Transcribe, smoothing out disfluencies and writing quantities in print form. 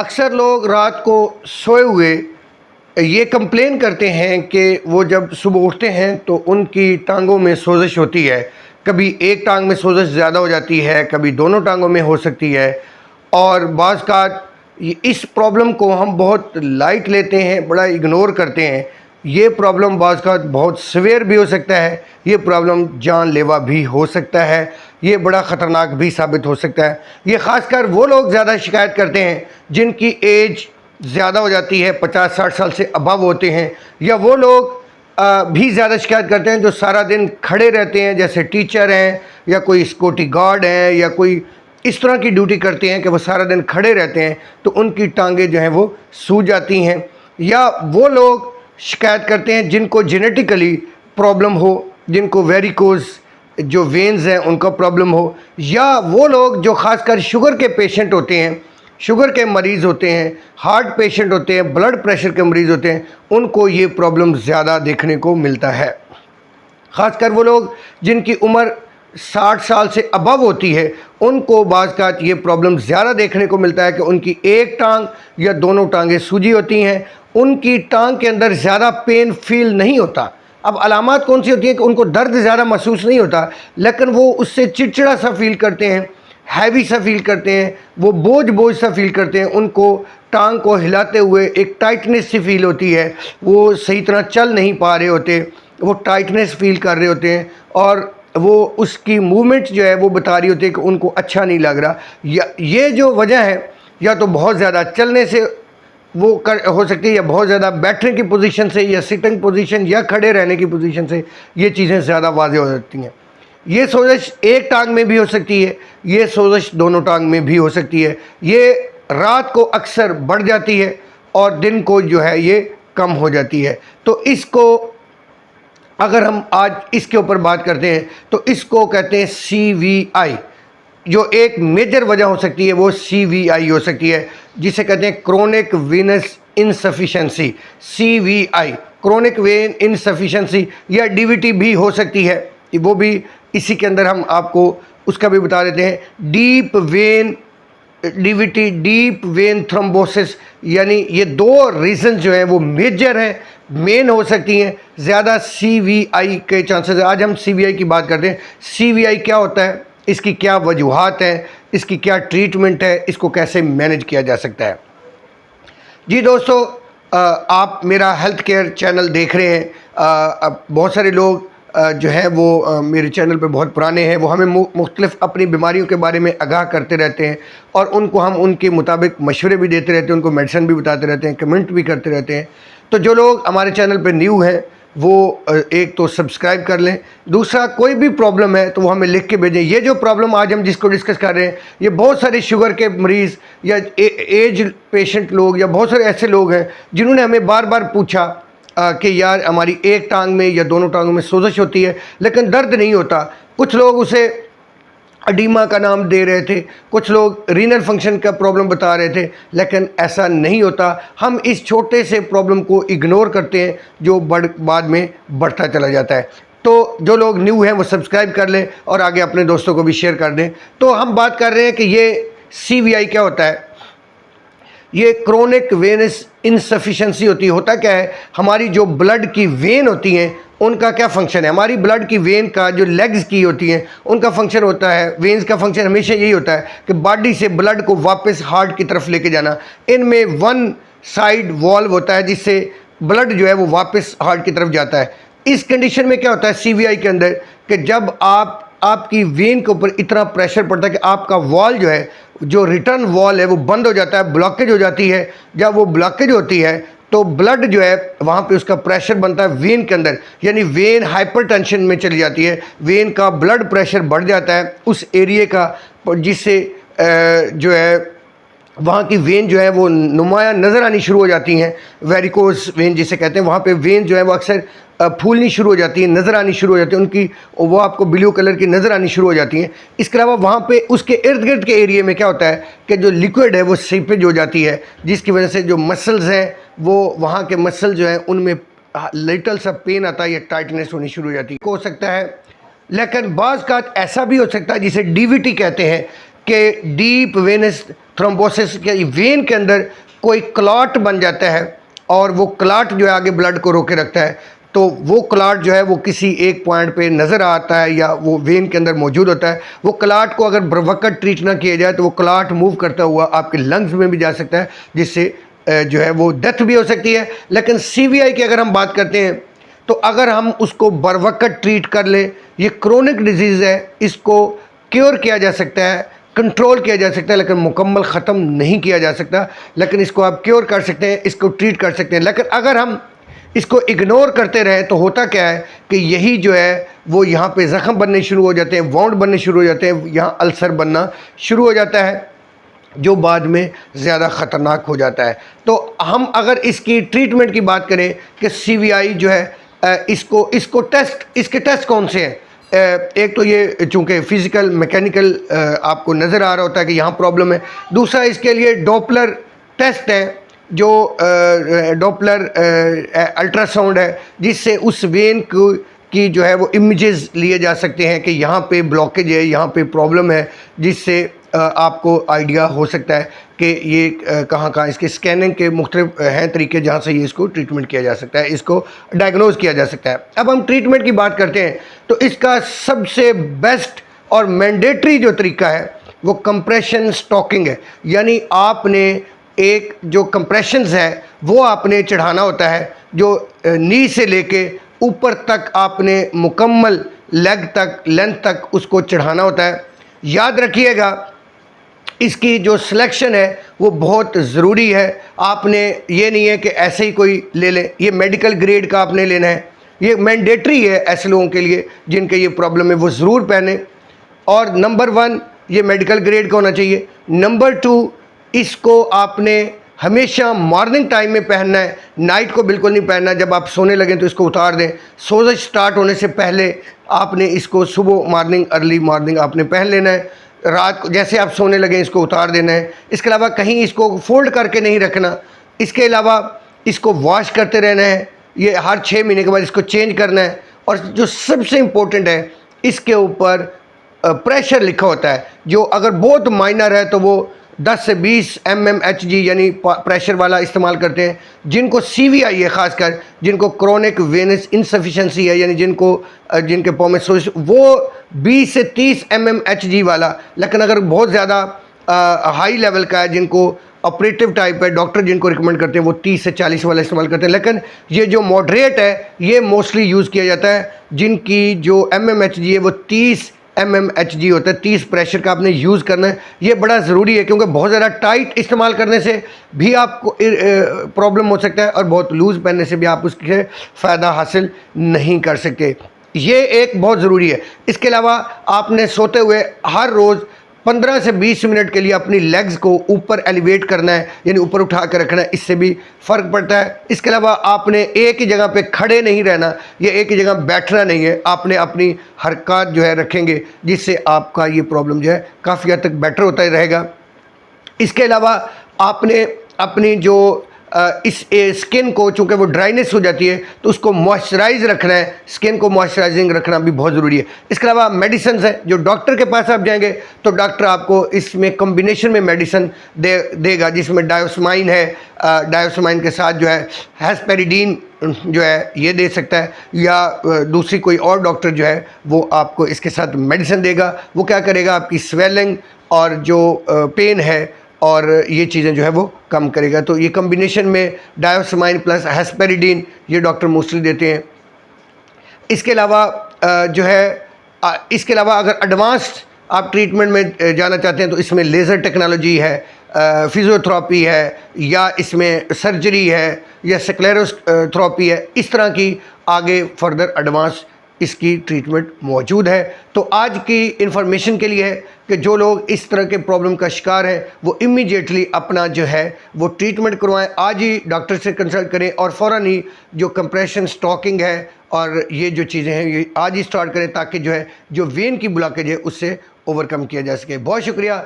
अक्सर लोग रात को सोए हुए ये कंप्लेन करते हैं कि वो जब सुबह उठते हैं तो उनकी टांगों में सोजिश होती है। कभी एक टांग में सोजिश ज़्यादा हो जाती है, कभी दोनों टांगों में हो सकती है। और बाज़ का इस प्रॉब्लम को हम बहुत लाइट लेते हैं, बड़ा इग्नोर करते हैं। ये प्रॉब्लम बाज़ का बहुत सीवियर भी हो सकता है, ये प्रॉब्लम जानलेवा भी हो सकता है, ये बड़ा ख़तरनाक भी साबित हो सकता है। ये ख़ासकर वो लोग ज़्यादा शिकायत करते हैं जिनकी एज ज़्यादा हो जाती है, 50-60 साल से अबव होते हैं, या वो लोग भी ज़्यादा शिकायत करते हैं जो सारा दिन खड़े रहते हैं, जैसे टीचर हैं या कोई सिक्योरिटी गार्ड हैं या कोई इस तरह की ड्यूटी करते हैं कि वो सारा दिन खड़े रहते हैं, तो उनकी टांगें जो हैं वो सूज जाती हैं। या वो लोग शिकायत करते हैं जिनको जेनेटिकली प्रॉब्लम हो, जिनको वेरिकोज जो वेन्स हैं उनका प्रॉब्लम हो, या वो लोग जो ख़ासकर शुगर के पेशेंट होते हैं, शुगर के मरीज़ होते हैं, हार्ट पेशेंट होते हैं, ब्लड प्रेशर के मरीज़ होते हैं, उनको ये प्रॉब्लम ज़्यादा देखने को मिलता है। ख़ासकर वो लोग जिनकी उम्र 60 साल से अबव होती है, उनको बाज़ का ये प्रॉब्लम ज़्यादा देखने को मिलता है कि उनकी एक टांग या दोनों टांगें सूजी होती हैं, उनकी टांग के अंदर ज़्यादा पेन फील नहीं होता। अब अलामात कौन सी होती हैं कि उनको दर्द ज़्यादा महसूस नहीं होता, लेकिन वो उससे चिड़चिड़ा सा फील करते हैं, हैवी सा फील करते हैं, वो बोझ बोझ सा फील करते हैं, उनको टांग को हिलाते हुए एक टाइटनेस सी फील होती है, वो सही तरह चल नहीं पा रहे होते, वो टाइटनेस फील कर रहे होते हैं और वो उसकी मूवमेंट जो है वो बता रही होती है कि उनको अच्छा नहीं लग रहा। या ये जो वजह है, या तो बहुत ज़्यादा चलने से वो हो सकती है, या बहुत ज़्यादा बैठने की पोजीशन से, या सिटिंग पोजीशन, या खड़े रहने की पोजीशन से ये चीज़ें ज़्यादा वाज़ेह हो जाती हैं। ये सोजिश एक टांग में भी हो सकती है, ये सोजिश दोनों टांग में भी हो सकती है। ये रात को अक्सर बढ़ जाती है और दिन को जो है ये कम हो जाती है। तो इसको अगर हम आज इसके ऊपर बात करते हैं तो इसको कहते हैं CVI। जो एक मेजर वजह हो सकती है वो CVI हो सकती है, जिसे कहते हैं chronic venous insufficiency. CVI chronic when insufficiency, या DVT भी हो सकती है, वो भी इसी के अंदर हम आपको उसका भी बता देते हैं। Deep vein DVT, deep vein thrombosis, यानी ये दो रीज़न जो हैं वो मेजर हैं, मेन हो सकती हैं। ज़्यादा CVI के चांसेस है। आज हम CVI की बात करते हैं। CVI क्या होता है, इसकी क्या वजूहात हैं, इसकी क्या ट्रीटमेंट है, इसको कैसे मैनेज किया जा सकता है। जी दोस्तों, आप मेरा हेल्थ केयर चैनल देख रहे हैं। अब बहुत सारे लोग जो है वो मेरे चैनल पे बहुत पुराने हैं, वो हमें मुख्तलिफ़ अपनी बीमारियों के बारे में आगाह करते रहते हैं और उनको हम उनके मुताबिक मशवरे भी देते रहते हैं, उनको मेडिसिन भी बताते रहते हैं, कमेंट भी करते रहते हैं। तो जो लोग हमारे चैनल पे न्यू हैं वो एक तो सब्सक्राइब कर लें, दूसरा कोई भी प्रॉब्लम है तो वो हमें लिख के भेजें। ये जो प्रॉब्लम आज हम जिसको डिस्कस कर रहे हैं, ये बहुत सारे शुगर के मरीज़ या एज पेशेंट लोग या बहुत सारे ऐसे लोग हैं जिन्होंने हमें बार बार पूछा कि यार हमारी एक टांग में या दोनों टांगों में सोजिश होती है लेकिन दर्द नहीं होता। कुछ लोग उसे अडीमा का नाम दे रहे थे, कुछ लोग रीनल फंक्शन का प्रॉब्लम बता रहे थे, लेकिन ऐसा नहीं होता। हम इस छोटे से प्रॉब्लम को इग्नोर करते हैं जो बाद में बढ़ता चला जाता है। तो जो लोग न्यू हैं वो सब्सक्राइब कर लें और आगे अपने दोस्तों को भी शेयर कर दें। तो हम बात कर रहे हैं कि ये CVI क्या होता है। ये क्रोनिक वेनस इनसफिशेंसी होती है। होता क्या है, हमारी जो ब्लड की वेन होती हैं उनका क्या फंक्शन है। हमारी ब्लड की वेन का जो लेग्स की होती हैं उनका फंक्शन होता है, वेन्स का फंक्शन हमेशा यही होता है कि बॉडी से ब्लड को वापस हार्ट की तरफ लेके जाना। इनमें वन साइड वॉल्व होता है जिससे ब्लड जो है वो वापस हार्ट की तरफ जाता है। इस कंडीशन में क्या होता है CVI के अंदर कि जब आपकी वेन के ऊपर इतना प्रेशर पड़ता है कि आपका वॉल जो है, जो रिटर्न वॉल है वो बंद हो जाता है, ब्लॉकेज हो जाती है। जब वो ब्लॉकेज होती है तो ब्लड जो है वहाँ पे उसका प्रेशर बनता है वेन के अंदर, यानी वेन हाइपरटेंशन में चली जाती है, वेन का ब्लड प्रेशर बढ़ जाता है उस एरिए का, जिससे जो है वहाँ की वेन जो है वो नुमाया नज़र आनी शुरू हो जाती हैं। वेरिकोस वेन जिसे कहते हैं, वहाँ पे वेन जो है वो अक्सर फूलनी शुरू हो जाती है, नज़र आनी शुरू हो जाती है उनकी, वो आपको ब्लू कलर की नज़र आनी शुरू हो जाती हैं। इसके अलावा वहाँ पे उसके इर्द गिर्द के एरिए में क्या होता है कि जो लिक्विड है वो सीपेज हो जाती है, जिसकी वजह से जो मसल्स हैं वो वहाँ के मसल जो हैं उनमें लिटल सा पेन आता है या टाइटनेस होनी शुरू हो जाती है। हो सकता है, लेकिन बाज़ का ऐसा भी हो सकता है जिसे DVT कहते हैं कि डीप वेनस थ्रोम्बोसिस के वेन के अंदर कोई क्लॉट बन जाता है और वो क्लॉट जो है आगे ब्लड को रोके रखता है, तो वो क्लॉट जो है वो किसी एक पॉइंट पे नज़र आता है या वो वेन के अंदर मौजूद होता है। वो क्लॉट को अगर बरवक़्त ट्रीट ना किया जाए तो वो क्लॉट मूव करता हुआ आपके लंग्स में भी जा सकता है, जिससे जो है वो डेथ भी हो सकती है। लेकिन CVI की अगर हम बात करते हैं तो अगर हम उसको बरवक़्त ट्रीट कर लें, ये क्रोनिक डिजीज़ है, इसको क्योर किया जा सकता है, कंट्रोल किया जा सकता है, लेकिन मुकम्मल ख़त्म नहीं किया जा सकता। लेकिन इसको आप क्योर कर सकते हैं, इसको ट्रीट कर सकते हैं। लेकिन अगर हम इसको इग्नोर करते रहें तो होता क्या है कि यही जो है वो यहाँ पे ज़ख़म बनने शुरू हो जाते हैं, वाउंड बनने शुरू हो जाते हैं, यहाँ अल्सर बनना शुरू हो जाता है, जो बाद में ज़्यादा ख़तरनाक हो जाता है। तो हम अगर इसकी ट्रीटमेंट की बात करें कि CVI जो है इसको इसके टेस्ट कौन से हैं? एक तो ये चूँकि फ़िज़िकल मैकेनिकल आपको नज़र आ रहा होता है कि यहाँ प्रॉब्लम है। दूसरा इसके लिए डॉपलर टेस्ट है, जो डॉपलर अल्ट्रासाउंड है, जिससे उस वेन की जो है वो इमेजेस लिए जा सकते हैं कि यहाँ पे ब्लॉकेज है, यहाँ पे प्रॉब्लम है, जिससे आपको आइडिया हो सकता है कि ये कहाँ इसके स्कैनिंग के मुख्तलिफ हैं तरीके जहाँ से ये इसको ट्रीटमेंट किया जा सकता है, इसको डायग्नोज किया जा सकता है। अब हम ट्रीटमेंट की बात करते हैं तो इसका सबसे बेस्ट और मैंडेटरी जो तरीका है वो कंप्रेशन स्टॉकिंग है। यानी आपने एक जो कंप्रेशंस है वो आपने चढ़ाना होता है, जो नी से लेके ऊपर तक आपने मुकम्मल लेग तक, लेंथ तक उसको चढ़ाना होता है। याद रखिएगा इसकी जो सिलेक्शन है वो बहुत ज़रूरी है। आपने ये नहीं है कि ऐसे ही कोई ले लें, ये मेडिकल ग्रेड का आपने लेना है, ये मैंडेटरी है ऐसे लोगों के लिए जिनके ये प्रॉब्लम है, वो ज़रूर पहने। और नंबर 1 ये मेडिकल ग्रेड का होना चाहिए। नंबर 2 इसको आपने हमेशा मॉर्निंग टाइम में पहनना है, नाइट को बिल्कुल नहीं पहनना। जब आप सोने लगें तो इसको उतार दें। सोज़श स्टार्ट होने से पहले आपने इसको सुबह मॉर्निंग, अर्ली मॉर्निंग आपने पहन लेना है। रात को जैसे आप सोने लगें इसको उतार देना है। इसके अलावा कहीं इसको फोल्ड करके नहीं रखना। इसके अलावा इसको वॉश करते रहना है, ये हर 6 महीने के बाद इसको चेंज करना है। और जो सबसे इम्पोर्टेंट है, इसके ऊपर प्रेशर लिखा होता है, जो अगर बहुत माइनर है तो वो 10 से 20 mmHg यानी प्रेशर वाला इस्तेमाल करते हैं। जिनको CVI है, ख़ासकर जिनको क्रोनिक वेनस इनसफिशेंसी है, यानी जिनके पाँव में सोज, वो 20 से 30 mmHg वाला। लेकिन अगर बहुत ज़्यादा हाई लेवल का है, जिनको ऑपरेटिव टाइप है, डॉक्टर जिनको रिकमेंड करते हैं वो 30 से 40 वाला इस्तेमाल करते हैं। लेकिन ये जो मॉडरेट है ये मोस्टली यूज़ किया जाता है। जिनकी जो mmHg है वो 30 mmHg होता है। 30 प्रेशर का आपने यूज़ करना है। ये बड़ा ज़रूरी है क्योंकि बहुत ज़्यादा टाइट इस्तेमाल करने से भी आपको प्रॉब्लम हो सकता है और बहुत लूज़ पहनने से भी आप उसके फ़ायदा हासिल नहीं कर सकते। ये एक बहुत ज़रूरी है। इसके अलावा आपने सोते हुए हर रोज़ 15 से 20 मिनट के लिए अपनी लेग्स को ऊपर एलिवेट करना है, यानी ऊपर उठा कर रखना है, इससे भी फ़र्क पड़ता है। इसके अलावा आपने एक ही जगह पे खड़े नहीं रहना, या एक ही जगह बैठना नहीं है। आपने अपनी हरकत जो है रखेंगे, जिससे आपका ये प्रॉब्लम जो है काफ़ी हद तक बेटर होता ही रहेगा। इसके अलावा आपने अपनी जो इस स्किन को, चूँकि वो ड्राइनेस हो जाती है, तो उसको मॉइस्चराइज रखना है। स्किन को मॉइस्चराइजिंग रखना भी बहुत ज़रूरी है। इसके अलावा मेडिसिन है, जो डॉक्टर के पास आप जाएंगे तो डॉक्टर आपको इसमें कॉम्बिनेशन में मेडिसिन देगा, जिसमें डायोस्माइन है। डायोस्माइन के साथ जो है हेस्पेरिडीन जो है ये दे सकता है, या दूसरी कोई और डॉक्टर जो है वो आपको इसके साथ मेडिसिन देगा। वो क्या करेगा, आपकी स्वेलिंग और जो पेन है और ये चीज़ें जो है वो कम करेगा। तो ये कॉम्बिनेशन में डायोस्माइन प्लस हेस्पेरिडीन ये डॉक्टर मोस्टली देते हैं। इसके अलावा जो है इसके अलावा अगर एडवांस्ड आप ट्रीटमेंट में जाना चाहते हैं तो इसमें लेज़र टेक्नोलॉजी है, फिजियोथेरेपी है, या इसमें सर्जरी है, या स्क्लेरोथेरेपी है। इस तरह की आगे फर्दर एडवांस इसकी ट्रीटमेंट मौजूद है। तो आज की इन्फॉर्मेशन के लिए है कि जो लोग इस तरह के प्रॉब्लम का शिकार हैं वो इमीडिएटली अपना जो है वो ट्रीटमेंट करवाएं। आज ही डॉक्टर से कंसल्ट करें और फ़ौरन ही जो कंप्रेशन स्टॉकिंग है और ये जो चीज़ें हैं ये आज ही स्टार्ट करें, ताकि जो है जो वेन की ब्लॉकेज है उससे ओवरकम किया जा सके। बहुत शुक्रिया।